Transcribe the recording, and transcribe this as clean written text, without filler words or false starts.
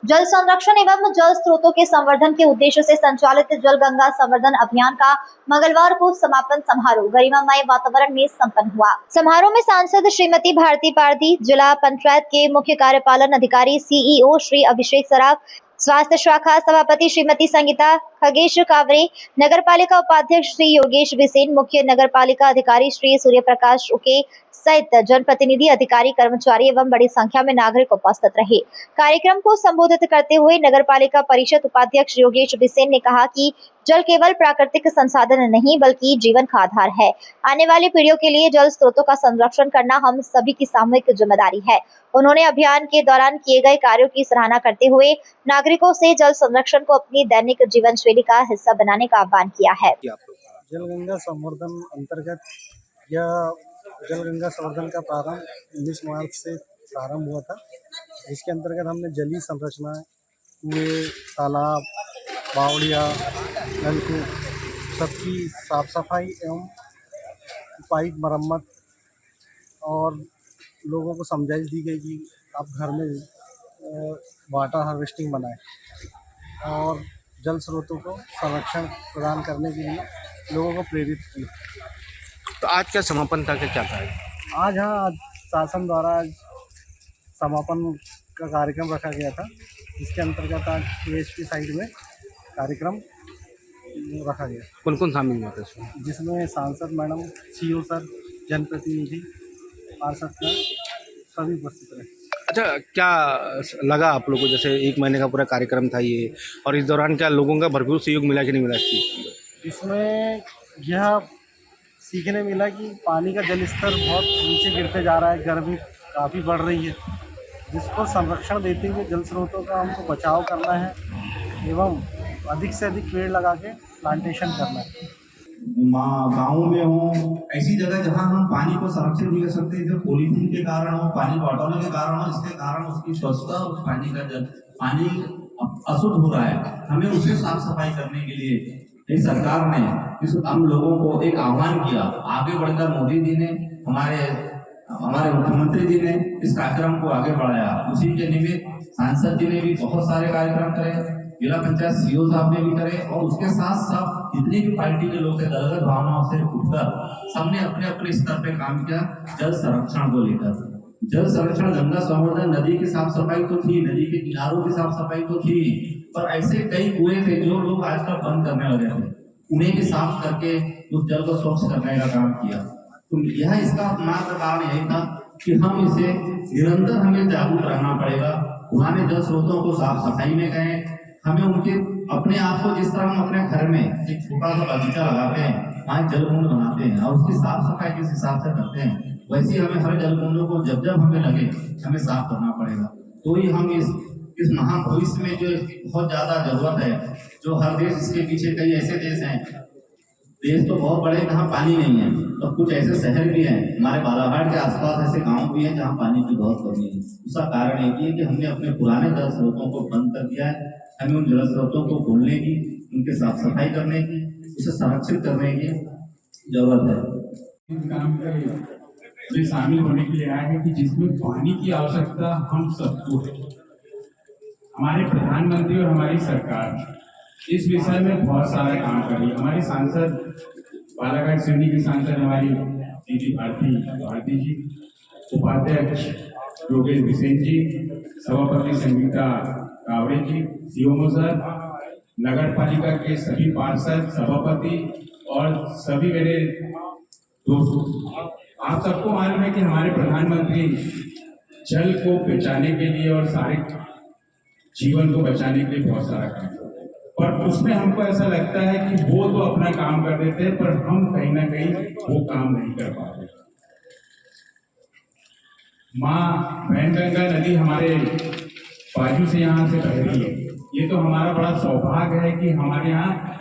जल संरक्षण एवं जल स्रोतों के संवर्धन के उद्देश्य से संचालित जल गंगा संवर्धन अभियान का मंगलवार को समापन समारोह गरिमामय वातावरण में संपन्न हुआ। समारोह में सांसद श्रीमती भारती पारधी, जिला पंचायत के मुख्य कार्यपालन अधिकारी सीईओ श्री अभिषेक सराफ, स्वास्थ्य शाखा सभापति श्रीमती संगीता खगेश कावरे, नगर पालिका उपाध्यक्ष श्री योगेश बिसेन, मुख्य नगर पालिका अधिकारी श्री सूर्य प्रकाश उके सहित जनप्रतिनिधि, अधिकारी, कर्मचारी एवं बड़ी संख्या में नागरिक उपस्थित रहे। कार्यक्रम को संबोधित करते हुए नगर पालिका परिषद उपाध्यक्ष योगेश बिसेन ने कहा कि जल केवल प्राकृतिक संसाधन नहीं बल्कि जीवन का आधार है। आने वाली पीढ़ियों के लिए जल स्रोतों का संरक्षण करना हम सभी की सामूहिक जिम्मेदारी है। उन्होंने अभियान के दौरान किए गए कार्यों की सराहना करते हुए नागरिकों से जल संरक्षण को अपनी दैनिक जीवन शैली का हिस्सा बनाने का आह्वान किया है। जल गंगा संवर्धन अंतर्गत यह जल गंगा संवर्धन का प्रारंभ 19 मार्च से प्रारंभ हुआ था। इसके अंतर्गत हमने जलीय संरचना, कुएं, तालाब, बावड़िया, नलकूप सबकी साफ सफाई एवं पाइप मरम्मत और लोगों को समझाइश दी गई कि आप घर में वाटर हार्वेस्टिंग बनाएं और जल स्रोतों को संरक्षण प्रदान करने के लिए लोगों को प्रेरित किया। तो आज क्या समापन था, क्या था? आज शासन द्वारा आज समापन का कार्यक्रम रखा गया था। इसके अंतर्गत आज ASP साइड में कार्यक्रम रखा गया। कौन कौन शामिल हुआ था इसमें? जिसमें सांसद मैडम, CO सर, जनप्रतिनिधि, पार्षद सर सभी उपस्थित रहे। अच्छा, क्या लगा आप लोगों को? जैसे 1 महीने का पूरा कार्यक्रम था ये, और इस दौरान क्या लोगों का भरपूर सहयोग मिला कि नहीं मिला इस चीज़ में? इसमें यह सीखने मिला कि पानी का जल स्तर बहुत नीचे गिरते जा रहा है, गर्मी काफ़ी बढ़ रही है, जिसको संरक्षण देते हुए जल स्रोतों का हमको बचाव करना है एवं अधिक से अधिक पेड़ लगा के प्लांटेशन करना है। गाँव में हो, ऐसी जगह जहाँ हम पानी को संरक्षित नहीं कर सकते, जो पॉलीथीन के कारण हो, पानी बॉटल के कारण हो, इसके कारण उसकी स्वच्छता, उस पानी का पानी अशुद्ध हो रहा है। हमें उसे साफ सफाई करने के लिए इस सरकार ने हम लोगों को एक आह्वान किया। आगे बढ़कर मोदी जी ने, हमारे मुख्यमंत्री जी ने इस कार्यक्रम को आगे बढ़ाया। उसी के निमित्त सांसद जी ने भी बहुत सारे कार्यक्रम करे, जिला पंचायत CO साहब ने भी करे, और उसके साथ साथ जितनी भी पार्टी के लोग थे, दलगत भावनाओं से उठकर सबने अपने अपने स्तर पे काम किया जल संरक्षण को लेकर। जल संरक्षण, गंगा संवर्धन, नदी की साफ सफाई तो थी, नदी के किनारों की साफ सफाई तो थी, पर ऐसे कई कुएं थे जो लोग आजकल बंद करने लगे थे। उन्हें भी साफ करके उस जल को स्वच्छ करने का काम किया। तो यह इसका मात्र कारण यही था कि हम इसे निरंतर हमें जागरूक रहना पड़ेगा। पुराने जल स्रोतों को साफ सफाई में कहें, हमें उनके अपने आप को, जिस तरह हम अपने घर में एक छोटा सा बगीचा लगाते हैं, वहाँ जल कुंड बनाते हैं और उसकी साफ सफाई किस हिसाब से करते हैं, वैसे हमें हर जल कुंडों को जब जब हमें लगे हमें साफ करना पड़ेगा। तो ही हम इस महान भविष्य में जो बहुत ज्यादा जरूरत है, जो हर देश, इसके पीछे कई ऐसे देश हैं, देश तो बहुत बड़े जहाँ पानी नहीं है, तो कुछ ऐसे शहर भी हैं, हमारे बालाघाट के आसपास ऐसे गांव भी हैं जहाँ पानी की बहुत कमी है। उसका कारण एक ही है कि हमने अपने पुराने जल स्रोतों को बंद कर दिया है। हमें उन जल स्रोतों को खोलने की, उनके साफ सफाई करने की, उसे संरक्षित करने की जरूरत है। काम में शामिल होने के लिए आए हैं कि जिसमें पानी की आवश्यकता हम सबको है। हमारे प्रधानमंत्री और हमारी सरकार इस विषय में बहुत सारा काम कर रही है। हमारी सांसद, बालाघाट सिवनी की सांसद हमारी दीदी भारती जी, उपाध्यक्ष योगेश बिसेन जी, सभापति संगीता कावरे जी, CO सर, नगर पालिका के सभी पार्षद, सभापति और सभी मेरे दोस्तों, आप सबको मालूम है कि हमारे प्रधानमंत्री जल को बचाने के लिए और सारे जीवन को बचाने के लिए बहुत सारा काम करते हैं, पर उसमें हमको ऐसा लगता है कि वो तो अपना काम कर देते हैं, पर हम कहीं ना कहीं वो काम नहीं कर पाते। माँ वैनगंगा नदी हमारे बाजू से यहाँ से बह रही है। ये तो हमारा बड़ा सौभाग्य है कि हमारे यहाँ